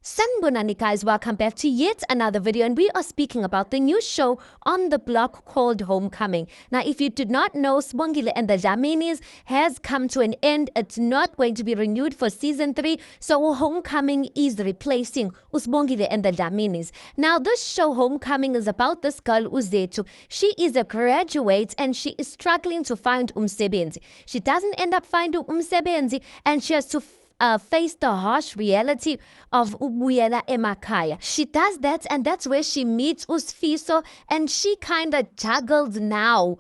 Sanibonani guys, welcome back to yet another video, and we are speaking about the new show on the block called Homecoming. Now, if you did not know, Sibongile and the Dlaminis has come to an end. It's not going to be renewed for season 3, so Homecoming is replacing Sibongile and the Dlaminis. Now, this show Homecoming is about this girl Uzethu. She is a graduate and she is struggling to find umsebenzi. She doesn't end up finding umsebenzi, and she has to face the harsh reality of ubuyela emakhaya. She does that, and that's where she meets Usfiso, and she kind of juggles now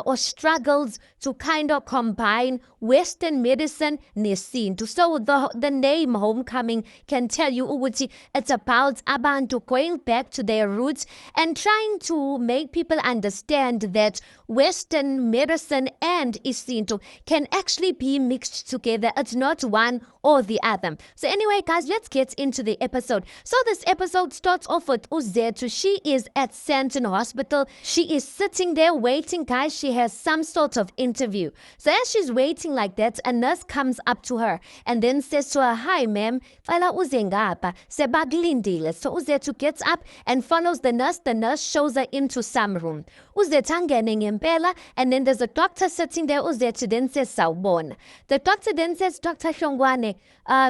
or struggles to kind of combine Western medicine nesintu. So the name Homecoming can tell you ukuthi it's about abantu going back to their roots and trying to make people understand that Western medicine and isintu can actually be mixed together. It's not one or the other. So anyway, guys, let's get into the episode. So this episode starts off with Uzethu. She is at Sandton Hospital. She is sitting there waiting, guys. She has some sort of interview. So as she's waiting like that, a nurse comes up to her and then says to her, "Hi, ma'am. Fala uzengapa. Sebaglindile." So Uzethu gets up and follows the nurse. The nurse shows her into some room. Uzethu angene ngempela, and then there's a doctor sitting there. Uzethu then says, "Sawubona." The doctor then says, "Dr. Shongwane,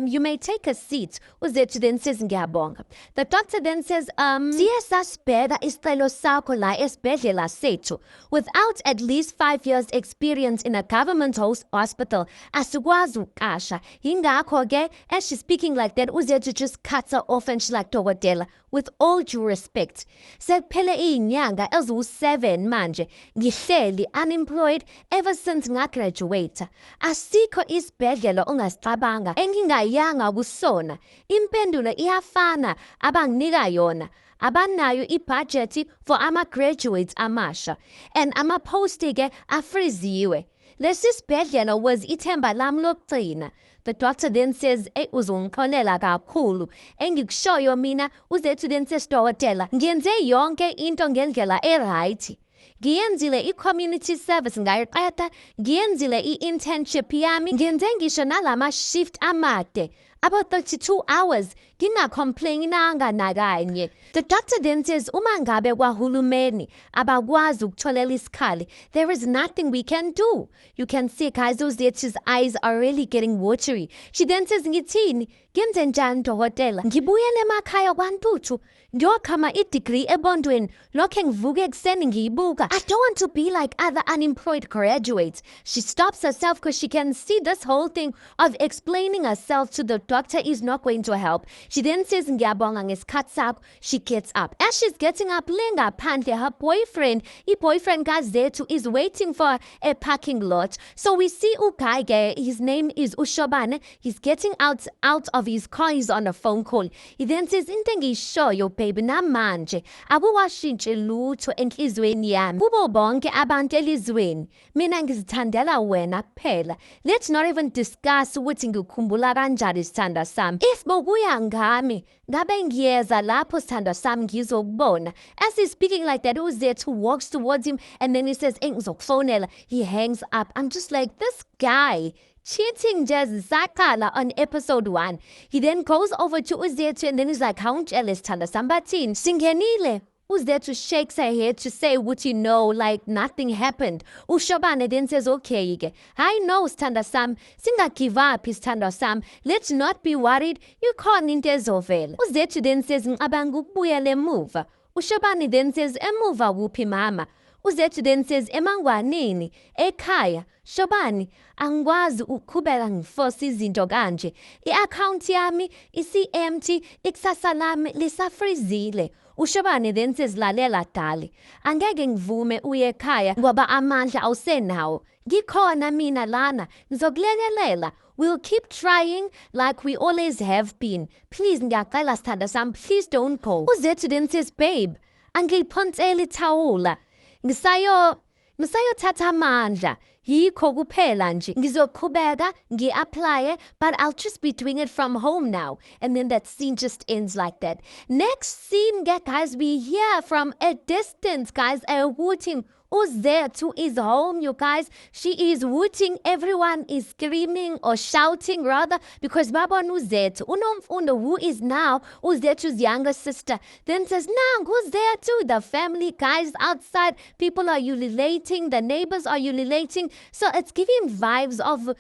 you may take a seat." Uzethu then says, "Ngiyabonga." The doctor then says, "Siye sasibheka isicelo sakho la esibhedlela sethu. Without at least 5 years experience in a government hospital, asikwazi ukukasha. Yingakho-ke," as she's speaking like that, Uzethu just cuts her off and she's like, "Dokotela, with all due respect, sekuphele iy'nyanga eziwu-7 manje ngihleli unemployed ever since ngagraduate. Asikho isibhedlela ongasicabanga engingayanga kusona. Impendulo iyafana abanginika yona. Abanayo ibudget for ama-graduates amasha, and ama-post-ke afriziwe. Lesi sibhedlela was ithemba lami lokugcina." The doctor then says, "Uzongixolela kakhulu. Engikushoyo mina." Uzethu then says, "Dokotela, ngiyenze yonke into ngendlela right. Ngiyenzile i-community service ngayiqeda, ngiyenzile i-internship yami, ngenze ngisho nalama shift amade, about 32 hours, ngingacomplainanga nakanye." The doctor then says, "Uma ngabe kwahulumeni abakwazi ukutholela isikhali, there is nothing we can do." You can see, guys, Uzethu's eyes are really getting watery. She then says, "Ngithini? Ngenze njani dokotela? Ngibuyele emakhaya kwantuthu. Ngiyokhama i-degree ebondweni. Lokhe ngivuke ekuseni ngiyibuka. I don't want to be like other unemployed graduates." She stops herself because she can see this whole thing of explaining herself to the doctor is not going to help. She then says, "Ngiyabonga ngesikhathi sakho." She gets up. As she's getting up, ngaphandle, her boyfriend, boyfriend Gazethu, is waiting for a parking lot. So we see Ukaige, his name is Ushobane. He's getting out of his car. He's on a phone call. He then says, "Into engiyishoyo baby namanje akuwashintshe lutho enhlizweni yami. Kubo bonke abantu elizweni, mina ngizithandela wena kuphela. Let's not even discuss ukuthi ngikhumbula kanjani isithanda sami. If bokuya ngami, ngabe ngiyeza lapho sithanda sami ngizokubona." As he's speaking like that, Uzethu walks towards him and then he says, "Ngizokufonela." He hangs up. I'm just like, this guy cheating just zakala on episode 1. He then goes over to Uzethu and then he's like, "Hawungitshele sithanda sami bathini? Singenile." Uzethu shakes her head to say, "Would you know, like nothing happened." Ushobane then says, "Okay, I know sithanda sami. Singa-give up sithanda sami. Let's not be worried. Ikhona into ezovela." Uzethu then says, "Ngicabanga ukubuyela emuva." Ushobane then says, "Emuva kuphi mama?" Uzethu then says, "Emangwaneni, ekhaya." Shobani, angikwazi ukuqhubeka ngiforce izinto kanje. I-account yami isi-empty, ikusasa lami lisafrizile." Ushobane then says, "Lalela Dali, angeke ngivume uye ekhaya ngoba amandla awusenawo. Ngikhona mina lana, ngizokulekelela. We'll keep trying like we always have been. Please ngiyacela sithanda sami, please don't go." Uzethu then says, "Babe, angiliphonseli ithawula. Ngisayothatha amandla. Yikho kuphela nje. Ngizoqhubeka, ngi-applye, but I'll just be doing it from home now." And then that scene just ends like that. Next scene, guys, we hear from a distance, guys, ukuthi uZethu is home, you guys. She is hooting. Everyone is screaming or shouting rather because babona uZethu. Unomfundo, who is now uZethu's younger sister, then says, "Now who's there too?" The family guys outside, people are ululating, the neighbors are ululating. So it's giving vibes of,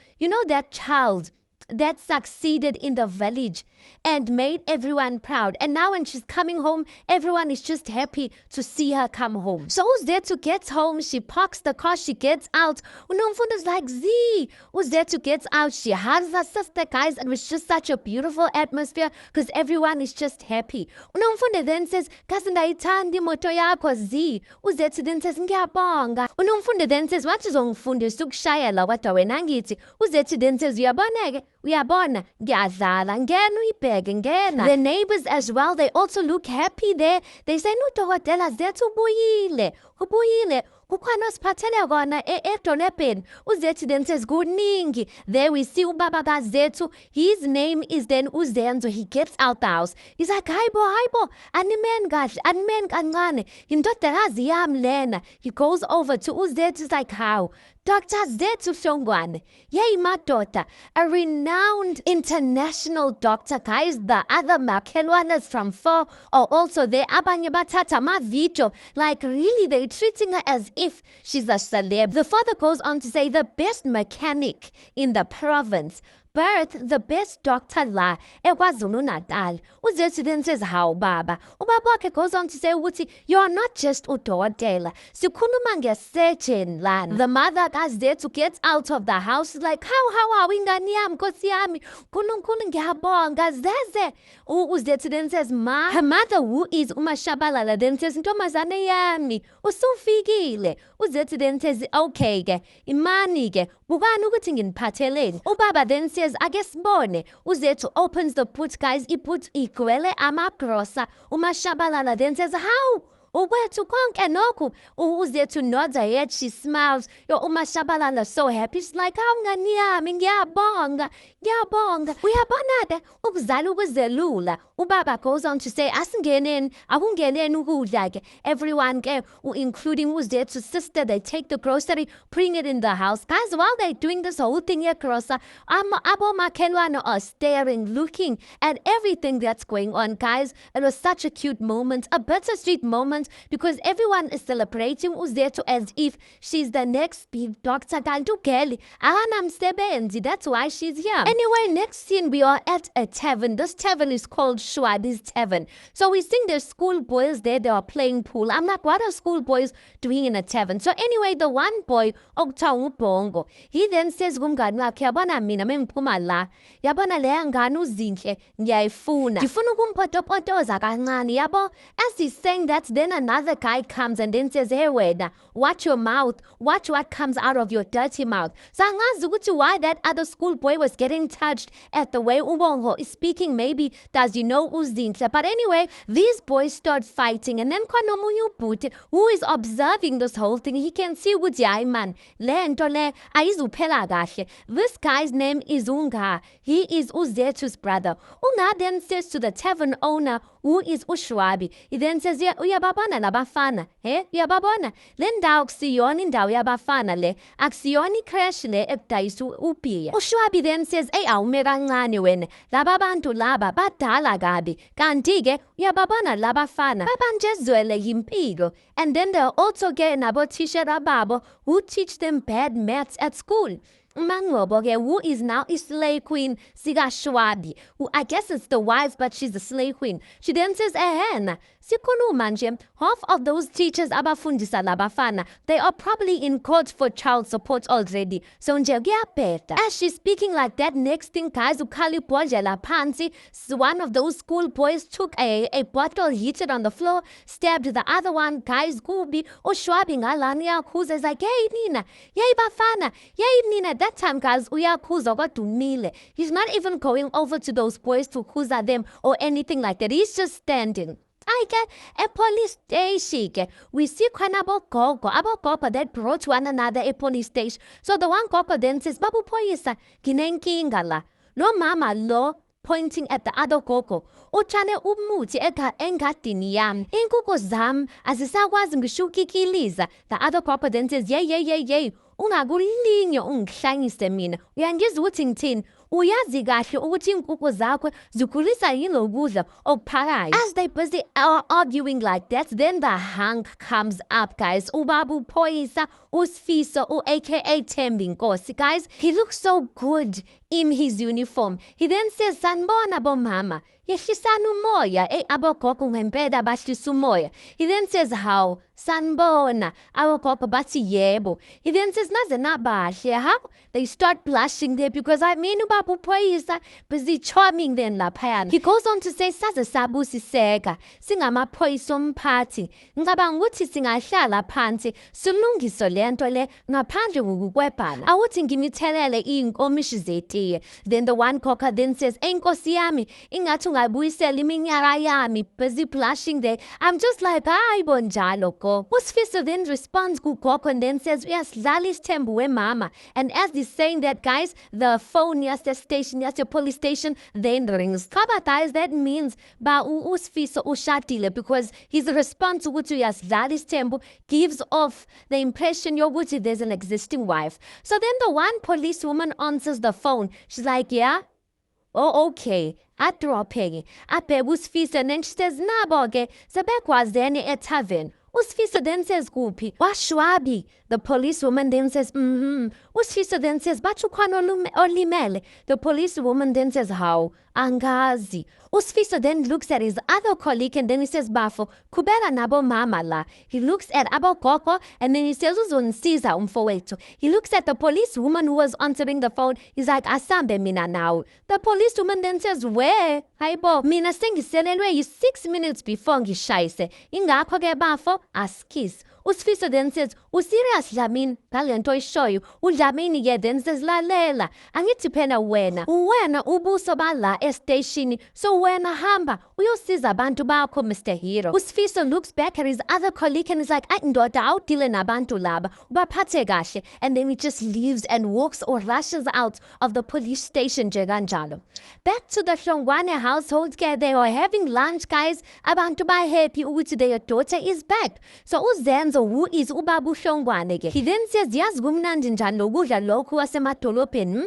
that child that succeeded in the village and made everyone proud. And now when she's coming home, everyone is just happy to see her come home. So uZethu gets home, she parks the car, she gets out. Unomfundo's like, Z. uZethu gets out, she hugs her sister, guys, and it's just such a beautiful atmosphere because everyone is just happy. Unomfundo then says, "Kasi ndayithanda imoto yakho Z." uZethu then says, "Ngiyabonga." Unomfundo then says, "Wathi uzongifundisa ukushayela kodwa wena ngithi." uZethu then says, "Uyabona, ngiyadlala, ngena uyibheke, ngena." The neighbors as well, they also look happy there. They say, "NuDokotela Zethu ubuyile. Kukhona osiphathele kona edolobheni." uZethu then says, "Kuningi." There we see ubaba kaZethu. His name is then uZenzo. He gets out the house. He's like, hayibo, animeni kahle, animeni kancane. Indodakazi yami lena. He goes over to uZethu. He's like, "How?" Dr. Zethu Shongwane. Yay, madoda. A renowned international doctor, guys. The other makhelwanas from 4 are also there. Abanye bathatha amavidiyo. Like, really, they're treating her as if she's a celeb. The father goes on to say the best mechanic in the province birthed the best doctor la eKwaZulu-Natal. uZethu then says, "How, baba?" Ubaba wakhe goes on to say, "You're not just udokotela. Sikhuluma nge-surgeon lana." The mother kaZethu gets out of the house like, how, ingane yami, Nkosi yami, uNkulunkulu ngiyabonga, zeze. uZethu then says, "Ma." Her mother, who is uMashabalala, then says, "Ntombazane yami, usufikile." uZethu then says, "Okay ke, imani ke, bukani ukuthi nginiphatheleni." Ubaba then says, "Ake sibone." uZethu opens the boot, guys. Iput igcwele amagrosa. uMashabalala then says, "How? Ukwethu konke lokhu?" uZethu nods her head, she smiles. uMashabalala so happy. She's like, "Hawu ngani yami, ngiyabonga. Uyabona ukuzala ukuzelula." Ubaba goes on to say, "Akungeneni ukudla ke." Everyone ke, including uZethu's sister, they take the grocery, bring it in the house. Guys, while they're doing this whole thing here, grocer, abo makhelwane are staring, looking at everything that's going on, guys. It was such a cute moment, a bittersweet moment, because everyone is celebrating uZethu as if she's the next big doctor. That's why she's here. Anyway, next scene, we are at a tavern. This tavern is called Shwabi's Tavern. So we think there's schoolboys there. They are playing pool. I'm like, what are schoolboys doing in a tavern? So anyway, the one boy, okuthiwa uBhongo, he then says kumngani wakhe, "Yabona mina mengiphuma la, yabona leya ngane uZinhle ngiyayifuna. Ngifuna ukumpotopotoza kancane, yabo." As he's saying that, then another guy comes and then says, "Hey wena, watch your mouth. Watch what comes out of your dirty mouth." So angazi ukuthi why that other schoolboy was getting touched at the way uBhongo is speaking. Maybe does uZinhle. But anyway, these boys start fighting, and then kwanomunye ubhuti who is observing this whole thing, he can see ukuthi hayi man, le nto le ayizuphela kahle. This guy's name is Unga. He is uZethu's brother. Unga then says to the tavern owner, who is uShwabi, he then says, "Uyababona labafana, uyababona, le ndawo akusiyona indawo yabafana le, akusiyona icrash le ekudayisa ubhiya." uShwabi then says, "Ey, awume kancane wena, laba bantu laba badala kabi, kanti-ke uyababona labafana babanjezwele yimpilo." And then there are also ke nabothishera babo who teach them bad maths at school. uMangobo ke, who is now a slay queen sikaShwabi, who I guess is the wife, but she's the slay queen. She then says, "Ehena, sikhuluma nje, half of those teachers abafundisa labafana, they are probably in court for child support already. So nje kuyabheda." As she's speaking like that, next thing, guys, ukhali ibhodlela phansi. One of those school boys took a bottle, hit it on the floor, stabbed the other one. Guys, kubi uShwabi ngalana uyakhuza. Is like, "Hey Nina, yay bafana, yay Nina." That time, guys, uyakhuza kodwa umile. He's not even going over to those boys to khuza them or anything like that. He's just standing. Ke a police station, we see khona abogogo that brought one another a police station. So the one gogo then says, "Babu Phoyisa, nginenkinga la. Lo mama lo pointing at the other gogo. Utshane umuthi engadini yami. Inkukhu zami azisakwazi ngisho ukikiliza. The other gogo then says, yay. Ungakulinye ungihlanyise mina. Uyangizwa ukuthi ngithini? Uyazi kahle ukuthi inkukhu zakho zikhulisa yilo kudla okuphakayo. As they busy arguing like that, then the hunk comes up, guys. Ubaba uphoyisa uSifiso aka Thembi Nkosi. Guys, he looks so good in his uniform. He then says, sanibona bomama, yehlisani umoya. Abogogo ngempela bahlisa umoya. He then says, how? Sanibona. Abogogo bathi yebo. He then says, naze nabahle. How? They start blushing there because ubaba uphoyisa busy charming then laphayana. He goes on to say, saze sabusiseka singamaphoyisa omphathi. Ngicabanga ukuthi singahlala phansi silungiso lento le ngaphandle kokukwebhana. Awuthi ngimithelele inkomishi zetiye. Then the one cocker then says, enkosi yami ingathi ungabuyisela iminyaka yami. Busy blushing there. I'm just like, hayi bonjalo go. uSifiso then responds kugogo and then says, uyasidlala isithembu wemama. And as he's saying that, guys, the phone the station, the police station then rings. Guys, that means uSifiso ushadile because his response ukuthi uyasidlala isithembu gives off the impression yokuthi there's an existing wife. So then the one policewoman answers the phone. She's like, yeah? Oh, okay. Adrophe. Abheka uSifiso and then she says, nabo-ke sebekwazene ethaveni. uSifiso then says, kuphi? Washwabi. The policewoman then says, uSifiso then says, bathi ukhona olimele. The policewoman then says, how? Angazi. uSifiso then looks at his other colleague and then he says, bafo, kubela nabo mama la. He looks at abogogo and then he says, uzonisiza umfowethu. He looks at the policewoman who was answering the phone. He's like, asambe mina now. The policewoman then says, where? Hayibo, mina sengiselelwe 6 minutes before ngishayise. Ingakho ke bafo, askis. uSifiso then says, userious Dlamini? Ngale nto ishoyo. uDlamini ke then says, lalela. Angithi phela wena ubuso bala estation. So wena hamba uyosiza abantu bakho, Mr. Hero. uSifiso looks back at his other colleague and is like, ndoda awudile nabantu laba. Ubaphathe kahle. And then he just leaves and walks or rushes out of the police station nje kanjalo. Back to the Hlongwane household care. They are having lunch, guys. Abantu ba happy ukuthi their daughter is back. So uZenzo, who is ubaba uHlongwane ke, he then says, yazi kumnandi njani lokudla lokhu wasemadolobheni?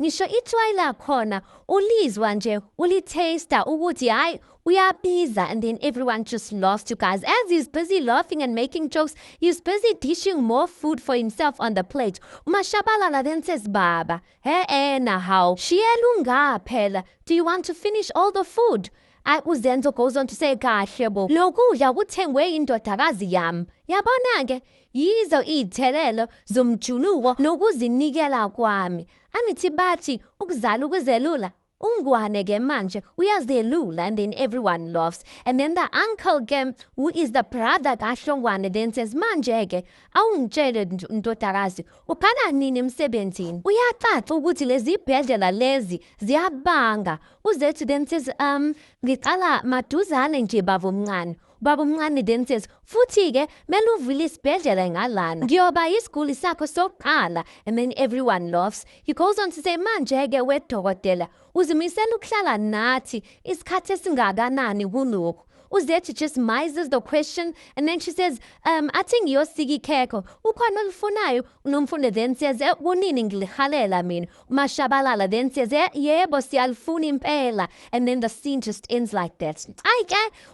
Ngisho itswayila khona ulizwa nje ulitaster ukuthi hayi uyabiza. And then everyone just laughs, you guys. As he's busy laughing and making jokes, he's busy dishing more food for himself on the plate. uMashabalala then says, baba, na how? Shiyelunga phela. Do you want to finish all the food? uZenzo goes on to say, kahle bo, lokudla kuthengwe indodakazi yami. Yabona-ke, yizo iy'thelelo zomjuluko nokuzinikela kwami. Angithi bathi ukuzala ukuzelula ungwane-ke manje uyazelula. And then everyone laughs. And then the uncle ke, who is the brother kaHlongwane, then says, manje-ke awungitshele ndodakazi uphana nini emsebenzini? Uyacaca ukuthi lezi ibhedlela lezi ziyabanga. uZethu then says, ngicala maduzane nje baba omncane. Baba omncane then says, futhi-ke mele uvule isibhedlela ngalana. Ngiyoba isiguli sakho sokuqala. And then everyone laughs. He goes on to say, manje-ke wedokotela uzimisela ukuhlala nathi isikhathi esingakanani kulokhu? uZethu just mises the question and then she says, athi ngiyosikikhekho ukhona olufunayo? Unomfundo then says, kunini ngilihalela mina? uMashabalala then says, yebo siyalifuna impela. And then the scene just ends like that.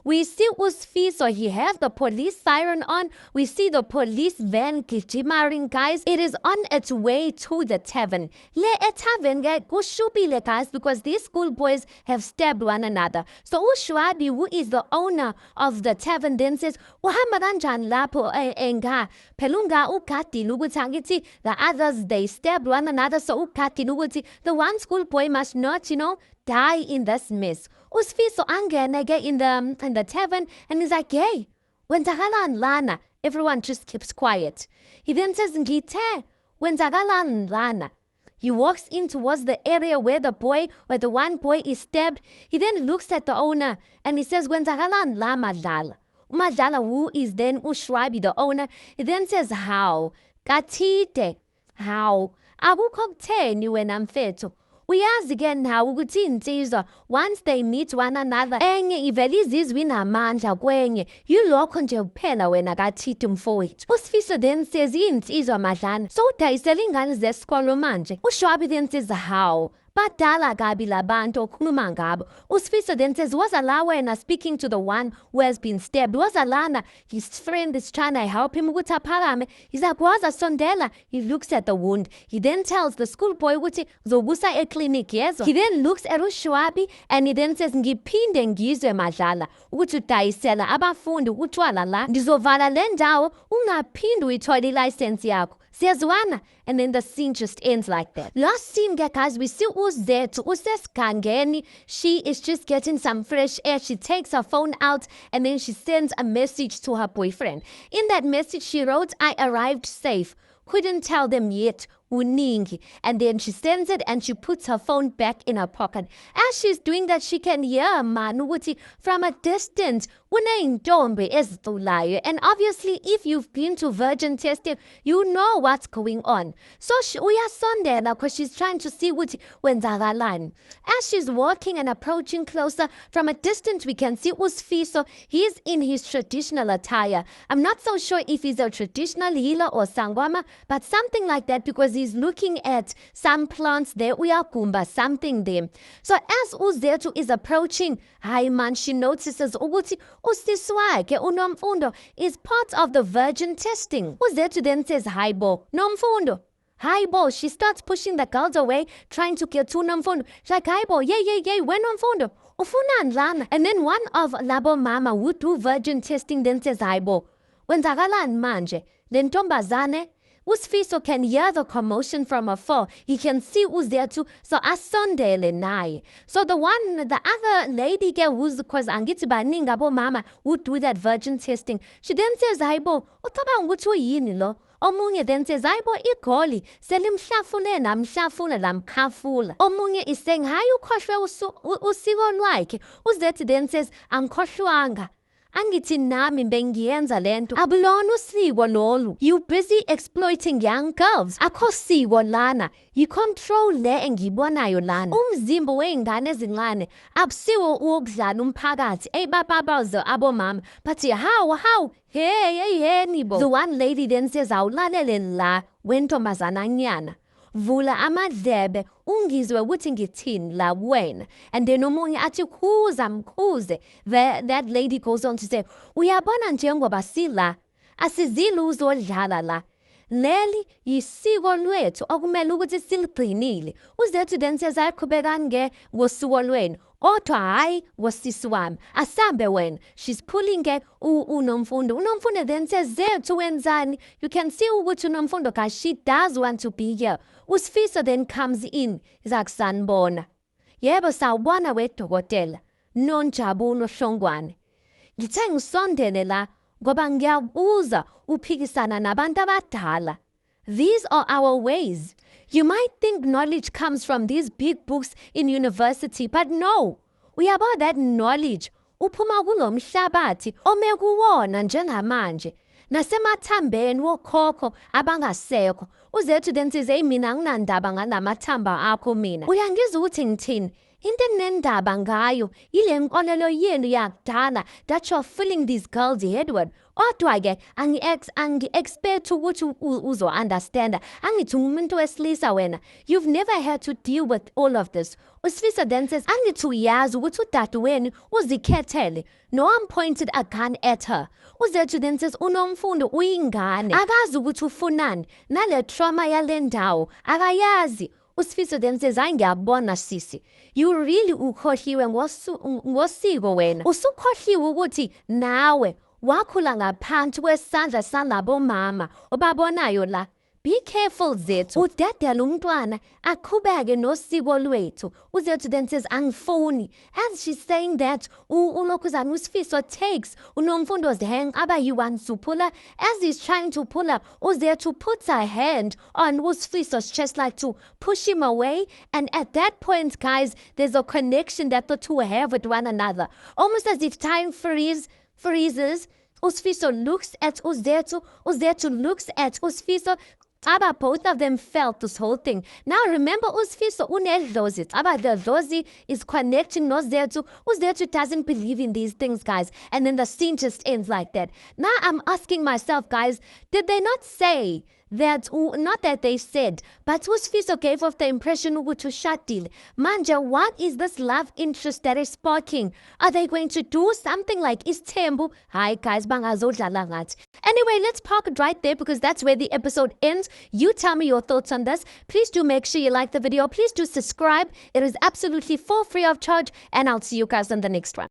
We see uSifiso, he has the police siren on. We see the police van gijimaring, guys. It is on its way to the tavern. Le tavern kushubile, guys, because these schoolboys have stabbed one another. So uShwabi, who is the owner of the tavern, then says, uhamba kanjani lapho enga pelunga ugadile ukuthi angithi the others they stabbed one another, so ugadile ukuthi the one schoolboy must not, die in this mess. uSifiso angene ke in the tavern and he's like, hey, wenzakalani lana? Everyone just keeps quiet. He then says, ngithe wenzakalani lana? He walks in towards the area where the one boy is stabbed. He then looks at the owner and he says, wenzakalani la Madlala? uMadlala, who is then uShwabi, the owner, he then says, how? Kathide, how? Akukho kutheni wena mfethu? Uyazi-ke nawe ukuthi insizwa once they meet one another enye ivele izizwe inamandla kwenye yilokho nje kuphela wena kaThiti mfowethu. uSifiso then says insizwa madlana so udayisela ingane zesikolo manje. uShwabi then says how badala kabi labantu okhuluma ngabo. uSifiso then says wazala wena speaking to the one who has been stabbed. wazalana his friend is trying to help him ukuthi aphakame. He's like waza sondela. He looks at the wound. He then tells the schoolboy ukuthi zobusa eclinic yezo. He then looks at uShwabi and he then says ngiphinde ngizwe madlala ukuthi udayisela abafundi utshwala la ndizovala le ndawo ungaphindi uyithole license yakho. Siyazwana? And then the scene just ends like that. Last scene, guys, we see Uzethu usesigangeni. She is just getting some fresh air. She takes her phone out and then she sends a message to her boyfriend. In that message, she wrote, I arrived safe. Couldn't tell them yet. Uningi. And then she sends it and she puts her phone back in her pocket. As she's doing that, she can hear Manu ukuthi from a distance. Unayintombi ezithulayo. And obviously, if you've been to virgin testing, you know what's going on. So uyasondela because she's trying to see ukuthi wenzakalani. As she's walking and approaching closer, from a distance we can see uSifiso. He's in his traditional attire. I'm not so sure if he's a traditional healer or sangwama, but something like that because he's looking at some plants there. Uyakumba, something there. So as Uzethu is approaching, hayi man, she notices ukuthi usisi wakhe uNomfundo is part of the virgin testing. Uzethu then says, hi bo, Nomfundo. Hi bo. She starts pushing the girls away, trying to get to Nomfundo. She's like, hi bo, yay, when Nomfundo? Ufunani lana? And then one of labo mama who do virgin testing then says, hi bo, wenzakalani manje? Then ntombazane. uSifiso can hear the commotion from afar. He can see Uzethu, so asondele naye. So the other lady who's, because angithi baningi abomama who do that virgin testing, she then says, hayibo, ucabanga ukuthi uyini lo? Omunye then says, hayibo, igoli, selimhlafune namhlafuna lamkhafula. Omunye is saying, hayi ukhohlwe usiko lwakhe. Uzethu then says, angikhohlwanga. Angithi nami bengiyenza lento. Abulona usiko lolu. You busy exploiting young girls. Akho siko lana. Yi-control le engiyibonayo lana. Umzimba weingane ezincane abusiwo ukudlala umphakathi. Bababazo abomama. But how? Hey, nibo. The one lady then says, awulalele la wentombazana nyana. Vula amadlebe ungizwe ukuthi ngithini la wena. And then omunye athi khuza mkhuze. That lady goes on to say, uyabona njengoba sila asizili uzodlala la. Leli yisiko lwethu okumele ukuthi siligcinile. Uzethu then says ayaqhubekani ngosiko lwenu. Kodwa hayi wosisi wami asambe wena. She's pulling uNomfundo. uNomfundo then says Zethu wenzani? You can see ukuthi uNomfundo guys, she does want to be here. uSifiso then comes in. He's like, sanibona. Yebo sawubona wedokotela. Nonjabulo Hlongwane. Ngithe ngisondele la ngoba ngiyabuza uphikisana nabantu abadala. These are our ways. You might think knowledge comes from these big books in university, but no. Uyabona that knowledge uphuma kulo mhlabathi omekuwona njengamanje. Nasemathambeni wokhokho abangasekho. Uzethu then says, hey mina anginandaba ngalamathamba akho mina. Uyangizwa ukuthi ngithini? Into enendaba ngayo ile nkolelo yenu yakudala that you're filling these girls headward. Kodwa-ke angi-expect ukuthi uzo-understanda. Angithi umuntu wesilisa wena. You've never had to deal with all of this. uSifiso then says, angithi uyazi ukuthi udade wenu uzikhethele. No one pointed a gun at her. Uzethu then says, uNomfundo uyingane. Akazi ukuthi ufunani. Nale trauma yale ndawo. Akayazi. uSifiso then says, hayi ngiyabona sisi. You really ukhohliwe ngosiko wena. Usukhohliwe ukuthi nawe wakhula ngaphansi kwesandla salabo mama obabonayo la. Be careful Zethu. Udadela umntwana aqhubeke nosiko lwethu. Uzethu then says angifuni. As she's saying that, ulokhuzana uSifiso takes uNomfundo's hand abayi-one to pull her. As he's trying to pull up, Uzethu puts her hand on uSifiso's chest like to push him away. And at that point, guys, there's a connection that the two have with one another. Almost as if time freezes. uSifiso looks at Uzethu. Uzethu looks at uSifiso. Aba, both of them felt this whole thing. Now remember, uSfiso unedlozi. Aba, the Dlozi is connecting Nozethu. uZethu doesn't believe in these things, guys. And then the scene just ends like that. Now I'm asking myself, guys, did they not say that, not that they said, but uSfiso gave off the impression ukuthi ushadile. Manje, what is this love interest that is sparking? Are they going to do something like Isthembu? Hi guys, bangazodlala ngathi. Anyway, let's park it right there because that's where the episode ends. You tell me your thoughts on this. Please do make sure you like the video. Please do subscribe. It is absolutely for free of charge, and I'll see you guys on the next one.